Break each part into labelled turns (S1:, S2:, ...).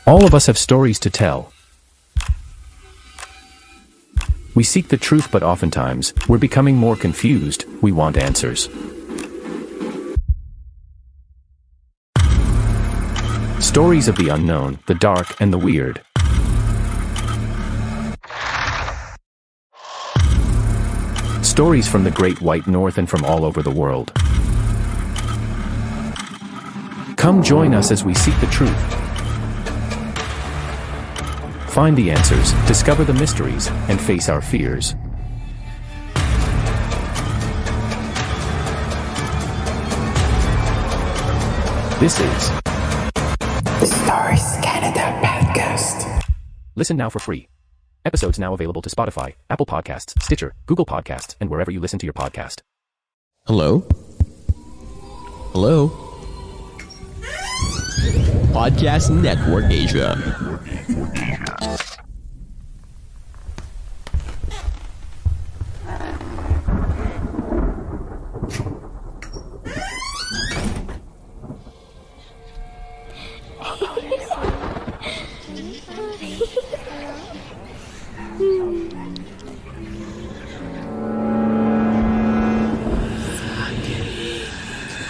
S1: All of us have stories to tell. We seek the truth, but oftentimes, we're becoming more confused. We want answers. Stories of the unknown, the dark, and the weird. Stories from the Great White North and from all over the world. Come join us as we seek the truth. Find the answers, discover the mysteries, and face our fears. This is
S2: The Stories Canada Podcast.
S1: Listen now for free. Episodes now available to Spotify, Apple Podcasts, Stitcher, Google Podcasts, and wherever you listen to your podcast.
S3: Hello? Hello? Podcast Network Asia.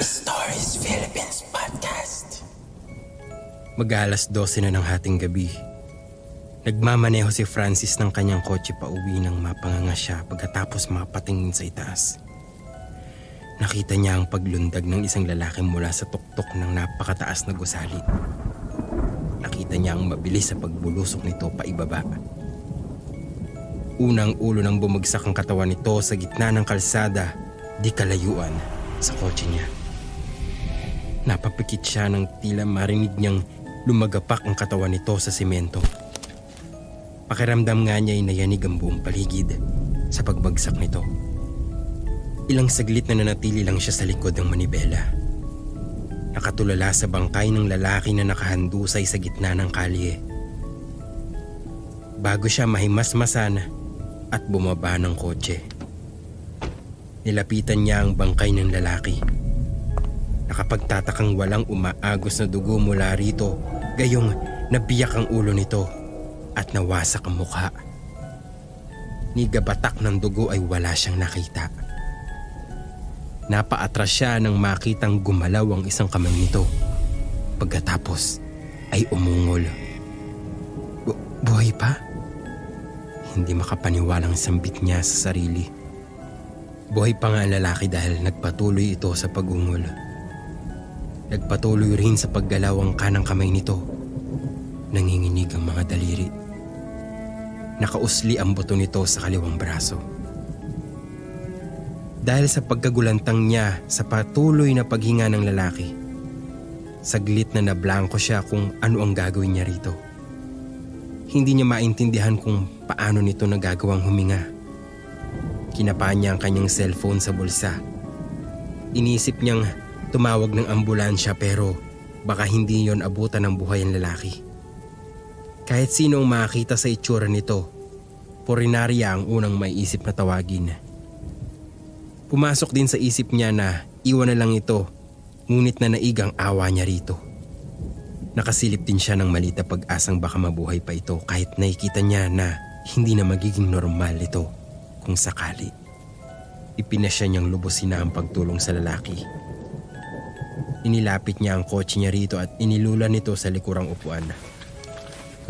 S2: Stories Philippines Podcast.
S4: Mag-alas 12 na ng hating gabi. Nagmamaneho si Francis ng kanyang kotse pauwi nang mapanganga siya pagkatapos mapatingin sa itaas. Nakita niya ang paglundag ng isang lalaki mula sa tuktok ng napakataas na gusali. Nakita niya ang mabilis sa pagbulusok nito paibaba. Unang ulo nang bumagsak ang katawan nito sa gitna ng kalsada, di kalayuan sa kotse niya. Napapikit siya nang tila marinig niyang lumagapak ang katawan nito sa simento. Pakiramdam nga niya ay nayanig ang buong paligid sa pagbagsak nito. Ilang saglit na nanatili lang siya sa likod ng manibela. Nakatulala sa bangkay ng lalaki na nakahandusay sa gitna ng kalye. Bago siya mahimasmasan at bumaba ng kotse, nilapitan niya ang bangkay ng lalaki. Nakapagtatakang walang umaagos na dugo mula rito, gayong nabiyak ang ulo nito at nawasak ang mukha. Ni gabatak ng dugo ay wala siyang nakita. Napaatras siya nang makitang gumalaw ang isang kamay nito. Pagkatapos ay umungol. Buhay pa? Hindi makapaniwalang sambit niya sa sarili. Buhay pa nga ang lalaki dahil nagpatuloy ito sa pagungol. Nagpatuloy rin sa paggalaw ang kanang kamay nito. Nanginginig ang mga daliri. Nakausli ang buto nito sa kaliwang braso. Dahil sa pagkagulantang niya sa patuloy na paghinga ng lalaki, saglit na nablangko siya kung ano ang gagawin niya rito. Hindi niya maintindihan kung paano nito nagagawang huminga. Kinapaan niya ang kanyang cellphone sa bulsa. Inisip niyang tumawag ng ambulansya pero baka hindi yon abutan ng buhay ang lalaki. Kahit sino ang makakita sa itsura nito, purinarya ang unang maiisip na tawagin. Pumasok din sa isip niya na iwan na lang ito, ngunit na naigang awa niya rito. Nakasilip din siya ng malita pag-asang baka mabuhay pa ito kahit nakikita niya na hindi na magiging normal ito kung sakali. Ipinasya niyang lubusin na ang pagtulong sa lalaki. Inilapit niya ang kotse niya rito at inilulan nito sa likurang upuan.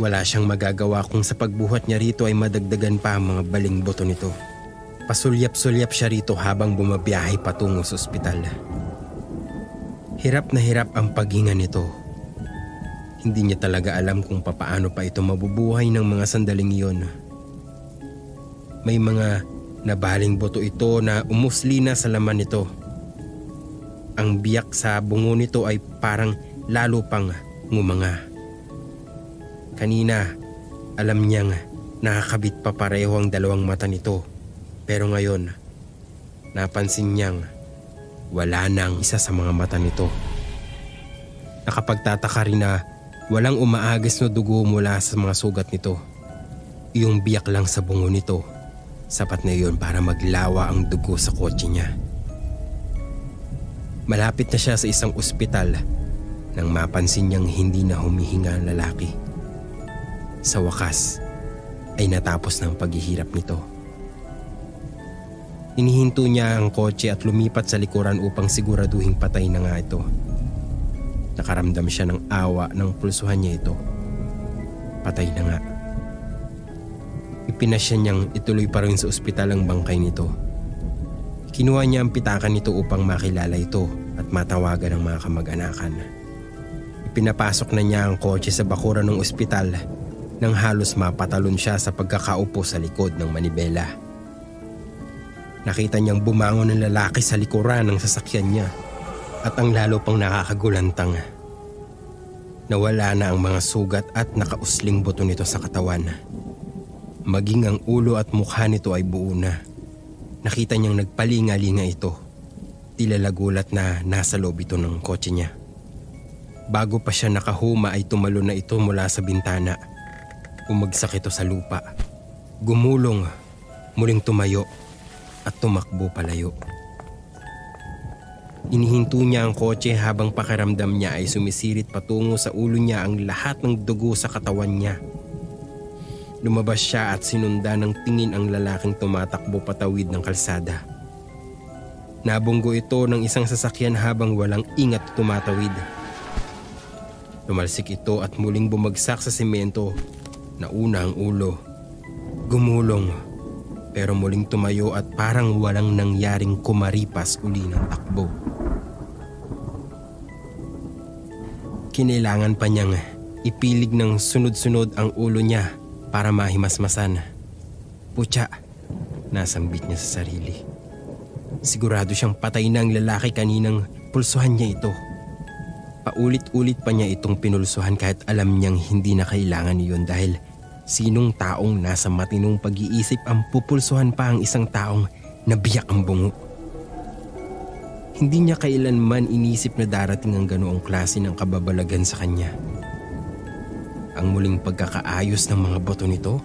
S4: Wala siyang magagawa kung sa pagbuhat niya rito ay madagdagan pa ang mga baling boto nito. Pasulyap-sulyap siya rito habang bumabiyahe patungo sa ospital. Hirap na hirap ang paghinga nito. Hindi niya talaga alam kung papaano pa ito mabubuhay ng mga sandaling iyon. May mga nabaling boto ito na umusli na sa laman nito. Ang biyak sa bungo nito ay parang lalo pang ngumanga. Kanina, alam niyang nakakabit pa pareho ang dalawang mata nito. Pero ngayon, napansin niyang wala nang isa sa mga mata nito. Nakapagtataka rin na walang umaagas na dugo mula sa mga sugat nito. Yung biyak lang sa bungo nito, sapat na yun para maglawa ang dugo sa kotse niya. Malapit na siya sa isang ospital nang mapansin niyang hindi na humihinga ang lalaki. Sa wakas ay natapos ng paghihirap nito. Inihinto niya ang kotse at lumipat sa likuran upang siguraduhing patay na nga ito. Nakaramdam siya ng awa ng pulsuhan niya ito. Patay na nga. Ipinasya niyang ituloy pa rin sa ospital ang bangkay nito. Kinuha niya ang pitakan nito upang makilala ito at matawagan ang mga kamag-anakan. Ipinapasok na niya ang kotse sa bakuran ng ospital nang halos mapatalon siya sa pagkakaupo sa likod ng manibela. Nakita niyang bumangon ng lalaki sa likuran ng sasakyan niya at ang lalo pang nakakagulantang. Nawala na ang mga sugat at nakausling buto nito sa katawan. Maging ang ulo at mukha nito ay buo na. Nakita niyang nagpalinga-linga ito. Tila nagulat na nasa loob ito ng kotse niya. Bago pa siya nakahuma ay tumalo na ito mula sa bintana. Umagsak ito sa lupa. Gumulong, muling tumayo at tumakbo palayo. Inihinto niya ang kotse habang pakiramdam niya ay sumisirit patungo sa ulo niya ang lahat ng dugo sa katawan niya. Lumabas siya at sinundan ng tingin ang lalaking tumatakbo patawid ng kalsada. Nabunggo ito ng isang sasakyan habang walang ingat tumatawid. Tumalsik ito at muling bumagsak sa semento. Nauna ang ulo. Gumulong. Pero muling tumayo at parang walang nangyaring kumaripas uli ng takbo. Kinailangan pa niyang ipilig ng sunod-sunod ang ulo niya para mahimasmasan. Putya, nasambit niya sa sarili. Sigurado siyang patay na ang lalaki kaninang pulsuhan niya ito. Paulit-ulit pa niya itong pinulsuhan kahit alam niyang hindi na kailangan iyon dahil sinong taong nasa matinong pag-iisip ang pupulsuhan pa ang isang taong nabiyak ang bungo? Hindi niya kailanman inisip na darating ang ganoong klase ng kababalagan sa kanya. Ang muling pagkakaayos ng mga boto nito,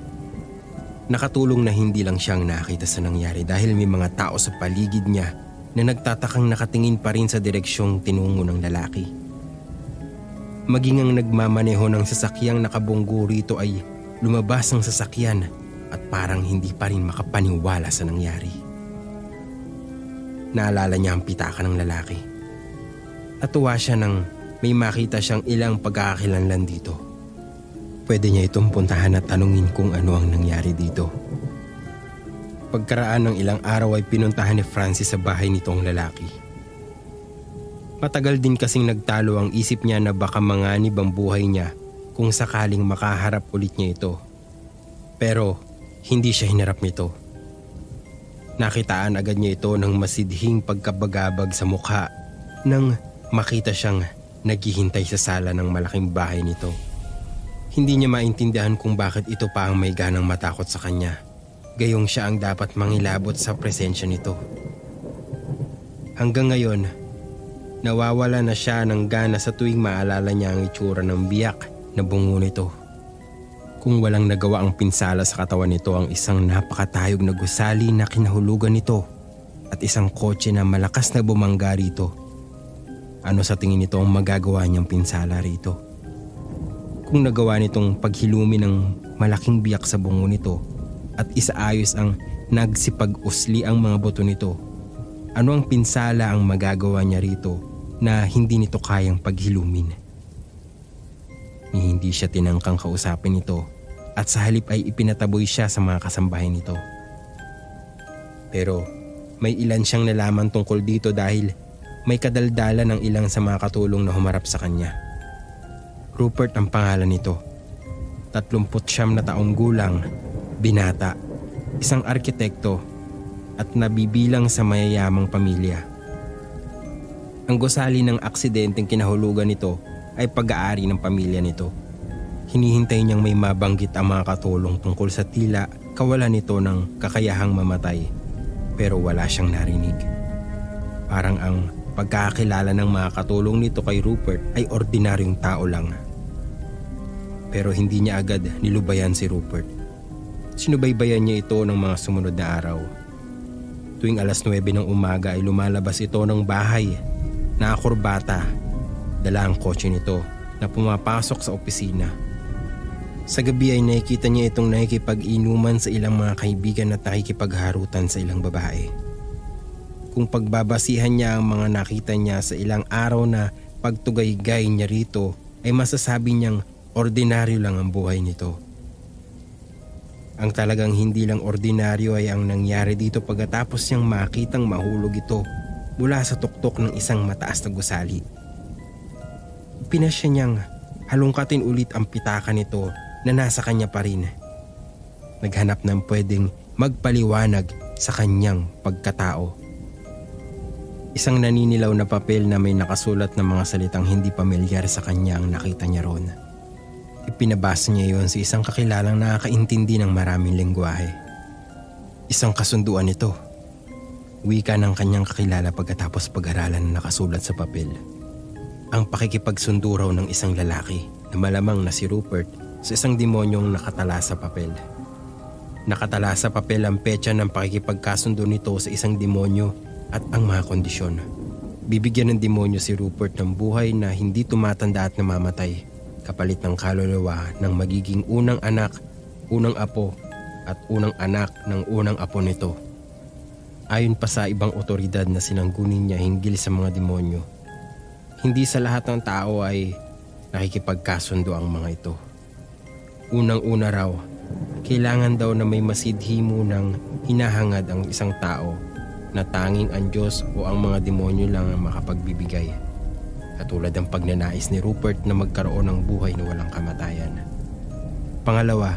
S4: nakatulong na hindi lang siyang nakita sa nangyari dahil may mga tao sa paligid niya na nagtatakang nakatingin pa rin sa direksyong tinungo ng lalaki. Maging ang nagmamaneho ng sasakyang nakabunggo rito ay lumabas ang sasakyan at parang hindi pa rin makapaniwala sa nangyari. Naalala niya ang pitaka ng lalaki. Natuwa siya nang may makita siyang ilang pagkakakilanlan dito. Pwede niya itong puntahan at tanungin kung ano ang nangyari dito. Pagkaraan ng ilang araw ay pinuntahan ni Francis sa bahay nitong lalaki. Matagal din kasing nagtalo ang isip niya na baka manganib ang buhay niya kung sakaling makaharap ulit niya ito. Pero hindi siya hinarap nito. Nakitaan agad niya ito ng masidhing pagkabagabag sa mukha nang makita siyang naghihintay sa sala ng malaking bahay nito. Hindi niya maintindihan kung bakit ito pa ang may ganang matakot sa kanya. Gayong siya ang dapat mangilabot sa presensya nito. Hanggang ngayon, nawawala na siya ng gana sa tuwing maalala niya ang itsura ng biyak na bungo nito. Kung walang nagawa ang pinsala sa katawan nito ang isang napakatayog na gusali na kinahulugan nito at isang kotse na malakas na bumangga rito, ano sa tingin nito ang magagawa niyang pinsala rito? Kung nagawa nitong paghilumi ng malaking biyak sa bungo nito at isaayos ang nagsipag-usli ang mga buto nito, ano ang pinsala ang magagawa niya rito na hindi nito kayang paghilumin? Hindi siya tinangkang kausapin ito at sa halip ay ipinataboy siya sa mga kasambahay nito. Pero may ilan siyang nalaman tungkol dito dahil may kadaldala ng ilang sa mga katulong na humarap sa kanya. Rupert ang pangalan nito. 39 na taong gulang, binata, isang arkitekto at nabibilang sa mayayamang pamilya. Ang gusali ng aksidenteng kinahulugan nito ay pag-aari ng pamilya nito. Hinihintay niyang may mabanggit ang mga katulong tungkol sa tila kawalan nito ng kakayahang mamatay, pero wala siyang narinig. Parang ang pagkakilala ng mga katulong nito kay Rupert ay ordinaryong tao lang. Pero hindi niya agad nilubayan si Rupert. Sinubaybayan niya ito ng mga sumunod na araw. Tuwing alas 9 ng umaga ay lumalabas ito ng bahay, nakakurbata, dala ang kotse nito na pumapasok sa opisina. Sa gabi ay nakikita niya itong nakikipag-inuman sa ilang mga kaibigan at nakikipagharutan sa ilang babae. Kung pagbabasihan niya ang mga nakita niya sa ilang araw na pagtugaygay niya rito, ay masasabi niyang ordinaryo lang ang buhay nito. Ang talagang hindi lang ordinaryo ay ang nangyari dito pagkatapos niyang makitang mahulog ito mula sa tuktok ng isang mataas na gusali. Pinasya niyang halungkatin ulit ang pitaka nito na nasa kanya pa rin. Naghanap ng pwedeng magpaliwanag sa kanyang pagkatao. Isang naninilaw na papel na may nakasulat ng mga salitang hindi pamilyar sa kanya ang nakita niya roon. Ipinabasa niya yon sa isang kakilalang nakakaintindi ng maraming lengguwahe. Isang kasunduan ito. Wika ng kanyang kakilala pagkatapos pag-aralan na nakasulat sa papel. Ang pakikipagsundo raw ng isang lalaki na malamang na si Rupert sa isang demonyong nakatala sa papel. Nakatala sa papel ang petsa ng pakikipagkasundo nito sa isang demonyo at ang mga kondisyon. Bibigyan ng demonyo si Rupert ng buhay na hindi tumatanda at namamatay, kapalit ng kaluluwa ng magiging unang anak, unang apo at unang anak ng unang apo nito. Ayon pa sa ibang otoridad na sinanggunin niya hinggil sa mga demonyo, hindi sa lahat ng tao ay nakikipagkasundo ang mga ito. Unang-una raw, kailangan daw na may masidhi munang hinahangad ang isang tao na tanging ang Diyos o ang mga demonyo lang ang makapagbibigay. Katulad ng pagnanais ni Rupert na magkaroon ng buhay na walang kamatayan. Pangalawa,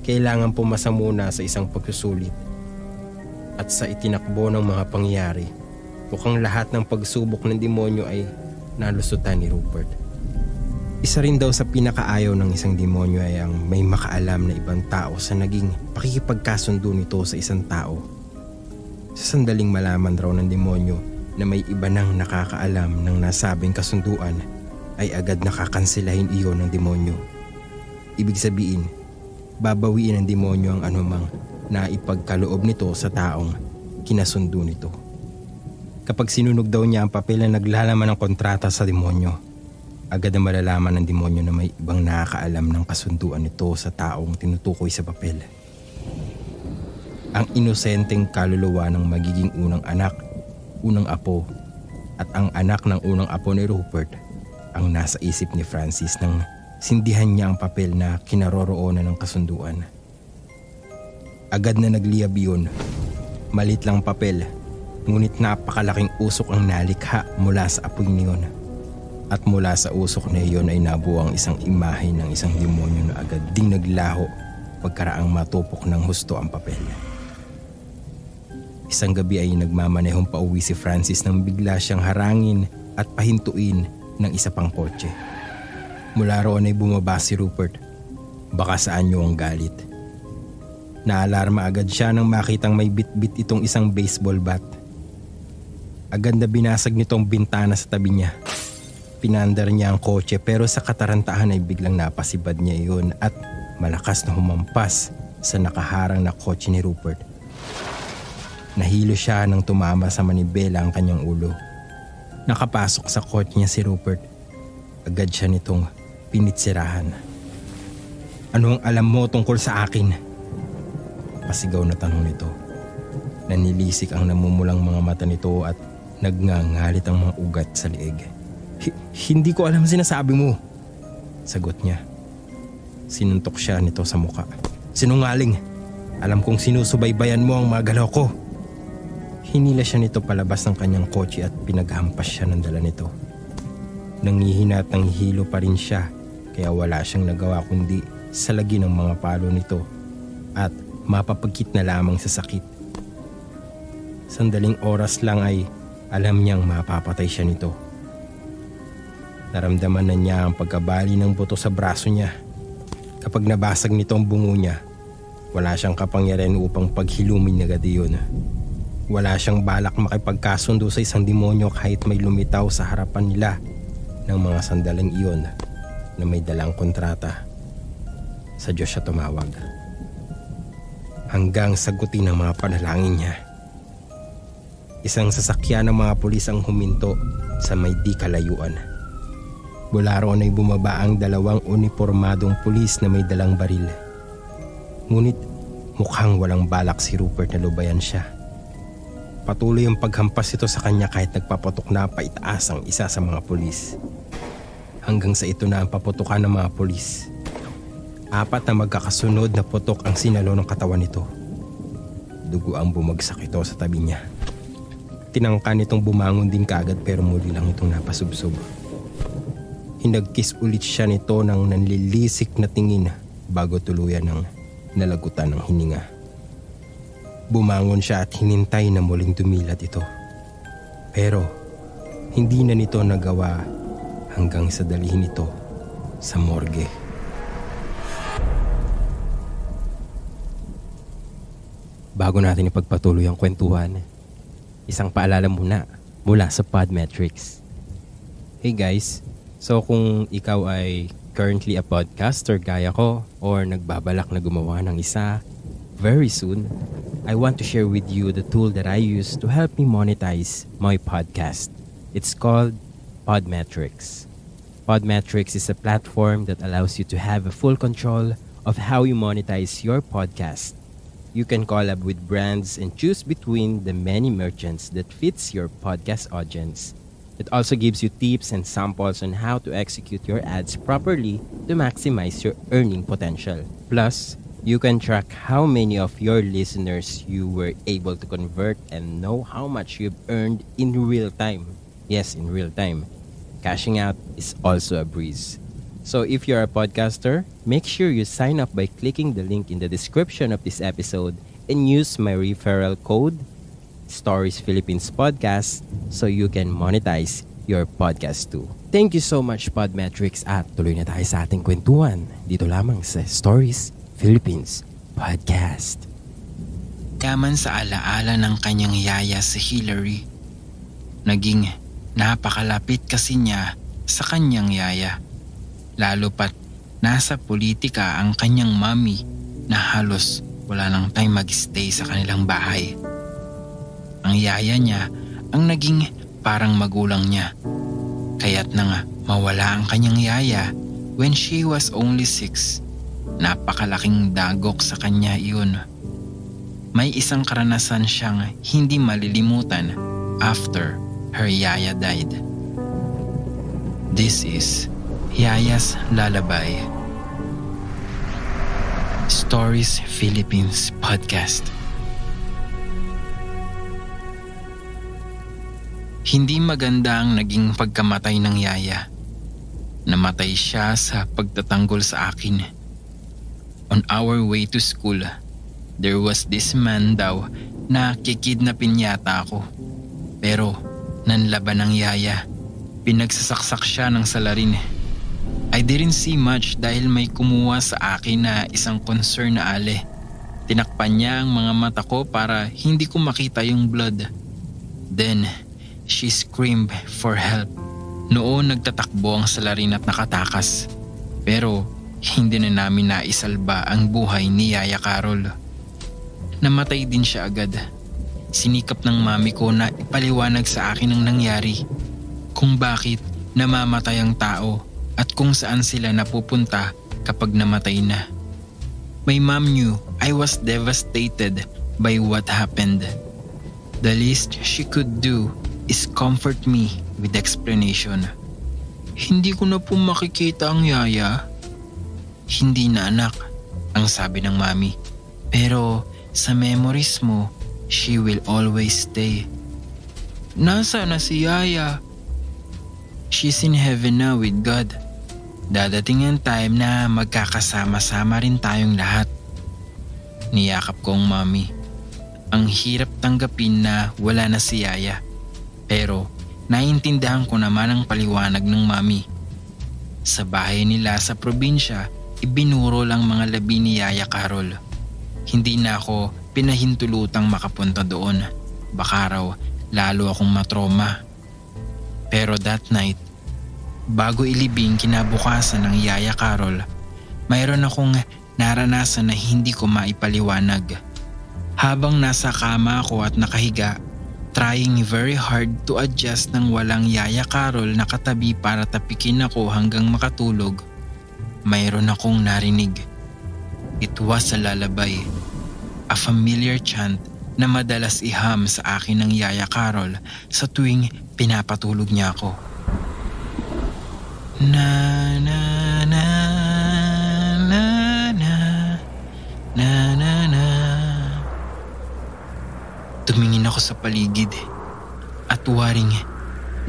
S4: kailangan pumasa muna sa isang pagsusulit. At sa itinakbo ng mga pangyayari, mukhang lahat ng pagsubok ng demonyo ay nalusutan ni Rupert. Isa rin daw sa pinakaayaw ng isang demonyo ay ang may makaalam na ibang tao sa naging pakikipagkasundo nito sa isang tao. Sa sandaling malaman raw ng demonyo na may iba nang nakakaalam ng nasabing kasunduan, ay agad nakakansilahin iyon ng demonyo. Ibig sabihin, babawiin ng demonyo ang anumang na ipagkaloob nito sa taong kinasundo nito. Kapag sinunog daw niya ang papel na naglalaman ng kontrata sa demonyo, agad na malalaman ng demonyo na may ibang nakakaalam ng kasunduan nito sa taong tinutukoy sa papel. Ang inosenteng kaluluwa ng magiging unang anak, unang apo, at ang anak ng unang apo ni Rupert ang nasa isip ni Francis nang sindihan niya ang papel na kinaroroonan ng kasunduan. Agad na nagliyab yun. Malit lang papel, ngunit napakalaking usok ang nalikha mula sa apoy niyon. At mula sa usok na iyon ay nabuo ang isang imahe ng isang demonyo na agad ding naglaho pagkaraang matupok ng husto ang papel. Isang gabi ay nagmamanehong pauwi si Francis nang bigla siyang harangin at pahintuin ng isa pang kotse. Mula roon ay bumaba si Rupert. Baka saan niyo ang galit. Naalarma agad siya nang makitang may bit-bit itong isang baseball bat. Agad na binasag nitong bintana sa tabi niya. Pinandar niya ang kotse pero sa katarantahan ay biglang napasibad niya iyon at malakas na humampas sa nakaharang na kotse ni Rupert. Nahilo siya nang tumama sa manibela ang kanyang ulo. Nakapasok sa kotse niya si Rupert. Agad siya nitong pinitsirahan. Ano ang alam mo tungkol sa akin? Pasigaw na tanong nito. Nanilisik ang namumulang mga mata nito at nagngangalit ang mga ugat sa liig. Hindi ko alam sinasabi mo, sagot niya. Sinuntok siya nito sa muka. Sinungaling! Alam kong sinusubaybayan mo ang mga galaw ko. Hinila siya nito palabas ng kanyang kotse at pinaghampas siya ng dala nito. Nangihina at nanghihilo pa rin siya, kaya wala siyang nagawa kundi salagi ng mga palo nito at mapapagkit na lamang sa sakit. Sandaling oras lang ay alam niyang mapapatay siya nito. Naramdaman na niya ang pagkabali ng buto sa braso niya. Kapag nabasag nito ang bungo niya, wala siyang kapangyarihan upang paghilumin agad iyon. Wala siyang balak makipagkasundo sa isang demonyo kahit may lumitaw sa harapan nila ng mga sandaling iyon na may dalang kontrata. Sa Diyos siya tumawag. Hanggang sagutin ang mga panalangin niya. Isang sasakyan ng mga pulis ang huminto sa may di kalayuan. Mula roon ay bumaba ang 2 unipormadong pulis na may dalang baril. Ngunit mukhang walang balak si Rupert na lubayan siya. Patuloy ang paghampas ito sa kanya kahit nagpaputok na paitaas ang isa sa mga pulis. Hanggang sa ito na ang paputukan ng mga pulis. 4 na magkakasunod na putok ang sinalo ng katawan nito. Dugo ang bumagsak ito sa tabi niya. Tinangka nitong bumangon din kaagad pero muli lang itong napasubsob. Hinagkis ulit siya nito ng nanlilisik na tingin bago tuluyan ng nalagutan ng hininga. Bumangon siya at hinintay na muling dumilat ito. Pero hindi na nito nagawa hanggang sa dalhin ito sa morgue. Bago natin ipagpatuloy ang kwentuhan, isang paalala muna mula sa Podmetrics. Hey guys, so kung ikaw ay currently a podcaster gaya ko or nagbabalak na gumawa ng isa very soon, I want to share with you the tool that I use to help me monetize my podcast. It's called Podmetrics. Podmetrics is a platform that allows you to have a full control of how you monetize your podcast. You can collab with brands and choose between the many merchants that fits your podcast audience. It also gives you tips and samples on how to execute your ads properly to maximize your earning potential. Plus, you can track how many of your listeners you were able to convert and know how much you've earned in real time. Yes, in real time. Cashing out is also a breeze. So if you're a podcaster, make sure you sign up by clicking the link in the description of this episode and use my referral code Stories Philippines Podcast so you can monetize your podcast too. Thank you so much Podmetrics at tuloy na tayo sa ating kwentuhan dito lamang sa Stories Philippines Podcast.
S5: Kaman sa alaala ng kanyang yaya si Hillary, naging napakalapit kasi niya sa kanyang yaya. Lalo pat nasa politika ang kanyang mami na halos wala nang time mag-stay sa kanilang bahay. Ang yaya niya ang naging parang magulang niya. Kaya't na nga mawala ang kanyang yaya when she was only 6. Napakalaking dagok sa kanya iyon. May isang karanasan siyang hindi malilimutan after her yaya died. This is Yaya's Lullaby. Stories Philippines Podcast. Hindi maganda ang naging pagkamatay ng yaya. Namatay siya sa pagtatanggol sa akin. On our way to school, there was this man daw na kikidnapin yata ako. Pero nanlaban ng yaya. Pinagsasaksak siya ng salarin. I didn't see much dahil may kumuha sa akin na isang concern na ale. Tinakpan niya ang mga mata ko para hindi ko makita yung blood. Then, she screamed for help. Noon nagtatakbo ang salarin at nakatakas. Pero hindi na namin naisalba ang buhay ni Yaya Carol. Namatay din siya agad. Sinikap ng mami ko na ipaliwanag sa akin ang nangyari. Kung bakit namamatay ang tao at kung saan sila napupunta kapag namatay na. My mom knew I was devastated by what happened. The least she could do is comfort me with explanation. Hindi ko na po makikita ang yaya. Hindi na anak, ang sabi ng mami. Pero sa memories mo, she will always stay. Nasaan na si yaya? She's in heaven now with God. Dadating ang time na magkakasama-sama rin tayong lahat. Niyakap ko ang mami. Ang hirap tanggapin na wala na si yaya. Pero naiintindihan ko naman ang paliwanag ng mami. Sa bahay nila sa probinsya, ibinuro lang mga labi ni Yaya Carol. Hindi na ako pinahintulutang makapunta doon. Baka raw lalo akong matroma. Pero that night, bago ilibing kinabukasan ng Yaya Carol, mayroon akong naranasan na hindi ko maipaliwanag. Habang nasa kama ako at nakahiga, trying very hard to adjust nang walang Yaya Carol na katabi para tapikin ako hanggang makatulog, mayroon akong narinig. It was a lullaby, a familiar chant na madalas iham sa akin ng Yaya Carol sa tuwing pinapatulog niya ako. Na na na na na na na na. Tumingin ako sa paligid at waring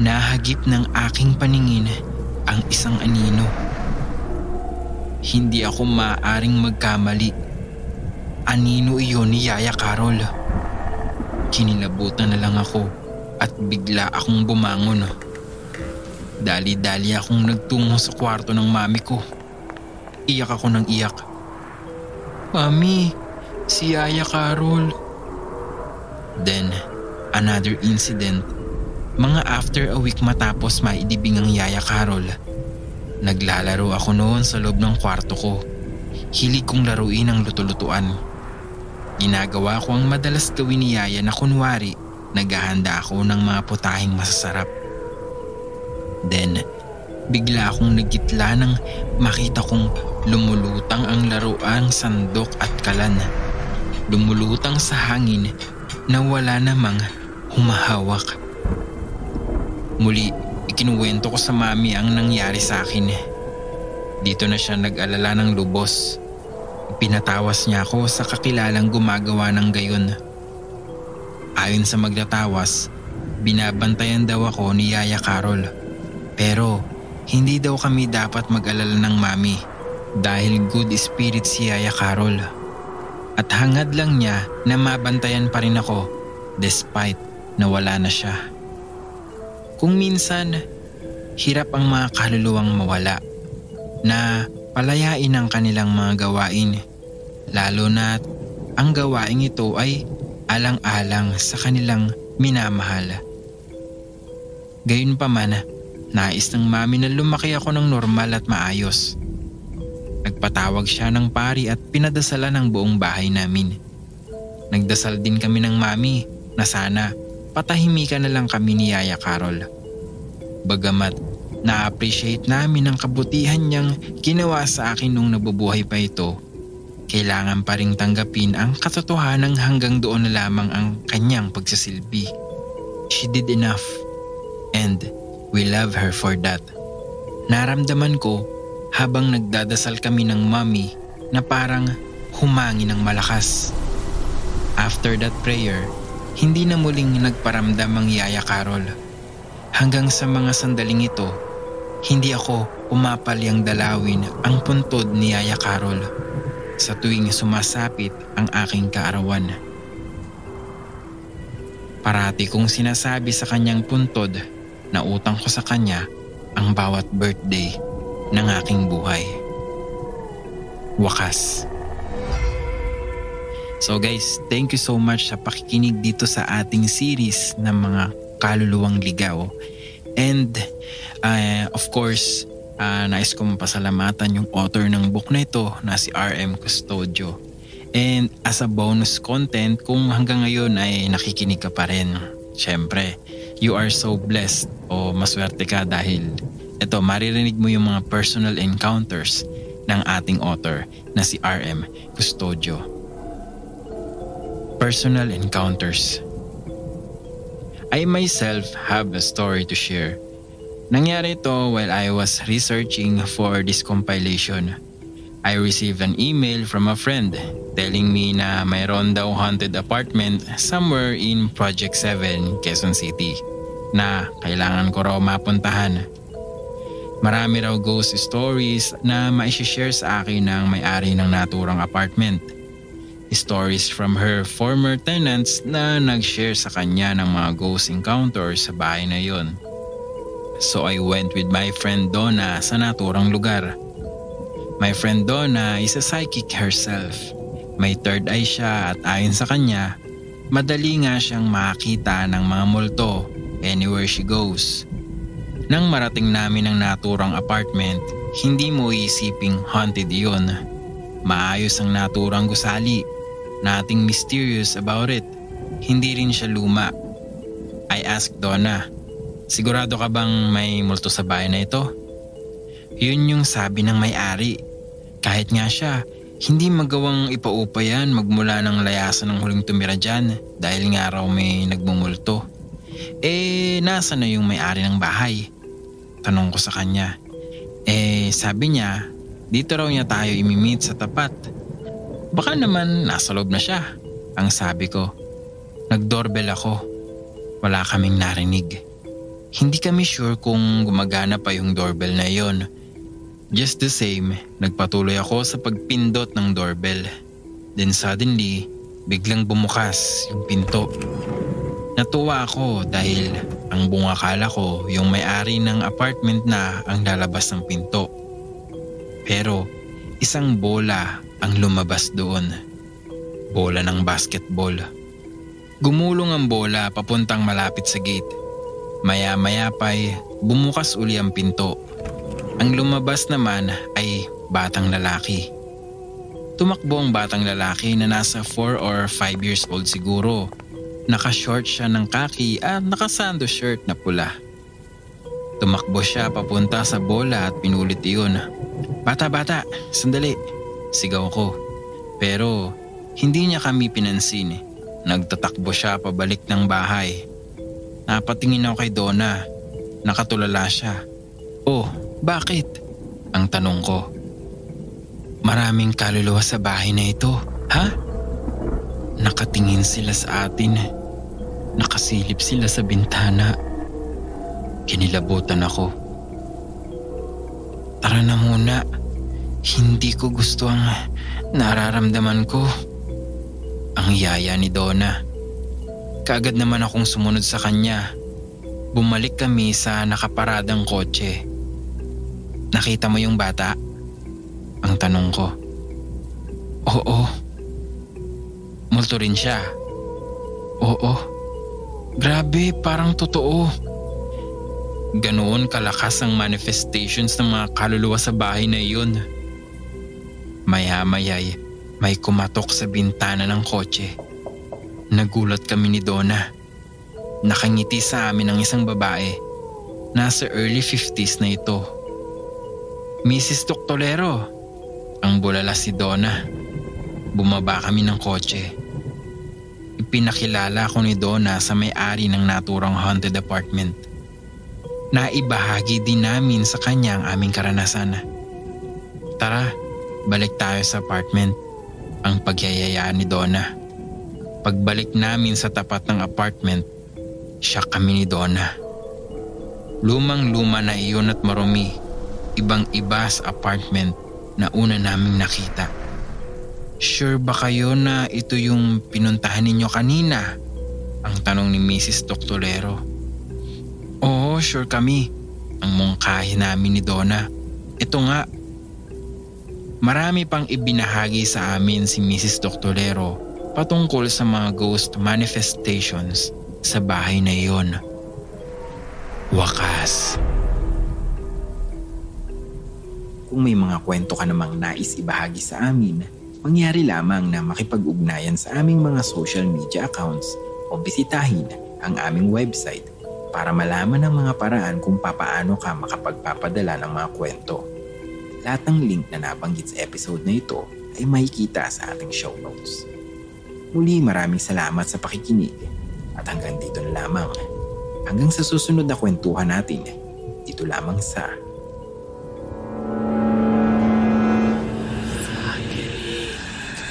S5: nahagip ng aking paningin ang isang anino. Hindi ako maaaring magkamali. Anino iyon ni Yaya Carol. Kinilabutan na lang ako at bigla akong bumangon. Dali-dali akong nagtungo sa kwarto ng mami ko. Iyak ako ng iyak. Mami, si Yaya Carol. Then, another incident. Mga after a week matapos maidibing ang Yaya Carol. Naglalaro ako noon sa loob ng kwarto ko. Hilig kong laruin ang luto-lutuan. Ginagawa ko ang madalas gawin ni Yaya na kunwari naghahanda ako ng mga putahing masasarap. Then, bigla akong nagitla nang makita kong lumulutang ang laruang sandok at kalan. Lumulutang sa hangin na wala namang humahawak. Muli, ikinuwento ko sa mami ang nangyari sa akin. Dito na siya nag-alala ng lubos. Pinatawas niya ako sa kakilalang gumagawa ng gayon. Ayon sa magtatawas, binabantayan daw ako ni Yaya Carol. Pero hindi daw kami dapat mag-alala ng mami dahil good spirit si Yaya Carol. At hangad lang niya na mabantayan pa rin ako despite na wala na siya. Kung minsan, hirap ang mga kaluluwang mawala na palayain ang kanilang mga gawain, lalo na ang gawain ito ay alang-alang sa kanilang minamahal. Gayunpaman, nais ng mami na lumaki ako ng normal at maayos. Nagpatawag siya ng pari at pinadasalan ng buong bahay namin. Nagdasal din kami ng mami na sana patahimikan na lang kami ni Yaya Carol. Bagamat na-appreciate namin ang kabutihan niyang ginawa sa akin nung nabubuhay pa ito, kailangan pa ring tanggapin ang katotohanan hanggang doon na lamang ang kanyang pagsasilbi. She did enough and we love her for that. Naramdaman ko habang nagdadasal kami ng mami na parang humangin ng malakas. After that prayer, hindi na muling nagparamdam ang Yaya Carol. Hanggang sa mga sandaling ito, hindi ako umapalyang dalawin ang puntod ni Yaya Carol sa tuwing sumasapit ang aking kaarawan. Parati kong sinasabi sa kanyang puntod na utang ko sa kanya ang bawat birthday ng aking buhay. Wakas. So guys, thank you so much sa pakikinig dito sa ating series ng mga kaluluwang ligaw. And of course, nais kong pasalamatan yung author ng book na ito na si RM Custodio. And as a bonus content, kung hanggang ngayon ay nakikinig ka pa rin, syempre, you are so blessed o maswerte ka dahil ito, maririnig mo yung mga personal encounters ng ating author na si RM Custodio. Personal encounters. I myself have a story to share. Nangyari ito while I was researching for this compilation. I received an email from a friend telling me na mayroon daw haunted apartment somewhere in Project 7, Quezon City na kailangan ko raw mapuntahan. Marami raw ghost stories na maishishare sa akin ng may-ari ng naturang apartment. Stories from her former tenants na nag-share sa kanya ng mga ghost encounters sa bahay na yon. So I went with my friend Donna sa naturang lugar. My friend Donna is a psychic herself. May third eye siya at ayon sa kanya, madali nga siyang makakita ng mga multo anywhere she goes. Nang marating namin ang naturang apartment, hindi mo iisiping haunted iyon. Maayos ang naturang gusali. Nothing mysterious about it. Hindi rin siya luma. asked Donna, "Sigurado ka bang may multo sa bahay na ito?" Yun yung sabi ng may-ari. Kahit nga siya, hindi magawang ipaupa yan magmula ng layasan ng huling tumira dyan dahil nga raw may nagmumulto. Nasa na yung may-ari ng bahay? Tanong ko sa kanya. Sabi niya, dito raw niya tayo imimit sa tapat. Baka naman nasa loob na siya, ang sabi ko. Nag-doorbell ako. Wala kaming narinig. Hindi kami sure kung gumagana pa yung doorbell na yon. Just the same, nagpatuloy ako sa pagpindot ng doorbell. Then suddenly, biglang bumukas yung pinto. Natuwa ako dahil ang bungakala ko yung may-ari ng apartment na ang lalabas ng pinto. Pero isang bola ang lumabas doon. Bola ng basketball. Gumulong ang bola papuntang malapit sa gate. Maya-maya pa'y bumukas uli ang pinto. Ang lumabas naman ay batang lalaki. Tumakbo ang batang lalaki na nasa 4 or 5 years old siguro. Naka-short siya ng kaki at nakasando shirt na pula. Tumakbo siya papunta sa bola at pinulit iyon. "Bata, sandali!" Sigaw ko. Pero hindi niya kami pinansin. Nagtatakbo siya pabalik ng bahay. Napatingin ako kay Donna. Nakatulala siya. "Oh, bakit?" ang tanong ko. "Maraming kaluluwa sa bahay na ito, ha?" Nakatingin sila sa atin. Nakasilip sila sa bintana. Kinilabutan ako. "Tara na muna. Hindi ko gusto ang nararamdaman ko." Ang yaya ni Donna. Kaagad naman akong sumunod sa kanya. Bumalik kami sa nakaparadang kotse. "Nakita mo yung bata?" ang tanong ko. "Oo." "Multo rin siya?" "Oo." "Grabe, parang totoo." Ganoon kalakas ang manifestations ng mga kaluluwa sa bahay na iyon. Maya-maya'y may kumatok sa bintana ng kotse. Nagulat kami ni Donna. Nakangiti sa amin ang isang babae. Nasa early 50s na ito. "Mrs. Doctolero," ang bulala si Donna. Bumaba kami ng kotse. Ipinakilala ko ni Donna sa may-ari ng naturang haunted apartment. Naibahagi din namin sa kanya ang aming karanasan. "Tara, balik tayo sa apartment," ang pagyayaya ni Donna. Pagbalik namin sa tapat ng apartment, siya kami ni Donna. Lumang-luma na iyon at marumi. Ibang-iba sa apartment na una naming nakita. "Sure ba kayo na ito yung pinuntahan ninyo kanina?" ang tanong ni Mrs. Doctolero. "Oo, sure kami," ang mungkahi namin ni Donna. "Ito nga." Marami pang ibinahagi sa amin si Mrs. Doctolero patungkol sa mga ghost manifestations sa bahay na iyon. Wakas. Kung may mga kwento ka namang nais ibahagi sa amin, mangyari lamang na makipag-ugnayan sa aming mga social media accounts o bisitahin ang aming website para malaman ang mga paraan kung papaano ka makapagpapadala ng mga kwento. Lahat ng link na nabanggit sa episode na ito ay makikita sa ating show notes. Muli, maraming salamat sa pakikinig at hanggang dito na lamang. Hanggang sa susunod na kwentuhan natin, dito lamang sa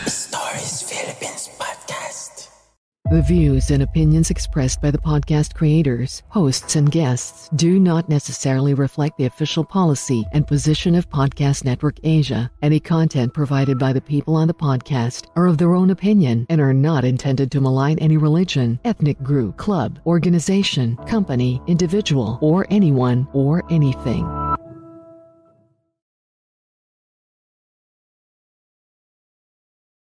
S2: Stories Philippines Podcast.
S6: The views and opinions expressed by the podcast creators, hosts, and guests do not necessarily reflect the official policy and position of Podcast Network Asia. Any content provided by the people on the podcast are of their own opinion and are not intended to malign any religion, ethnic group, club, organization, company, individual, or anyone or anything.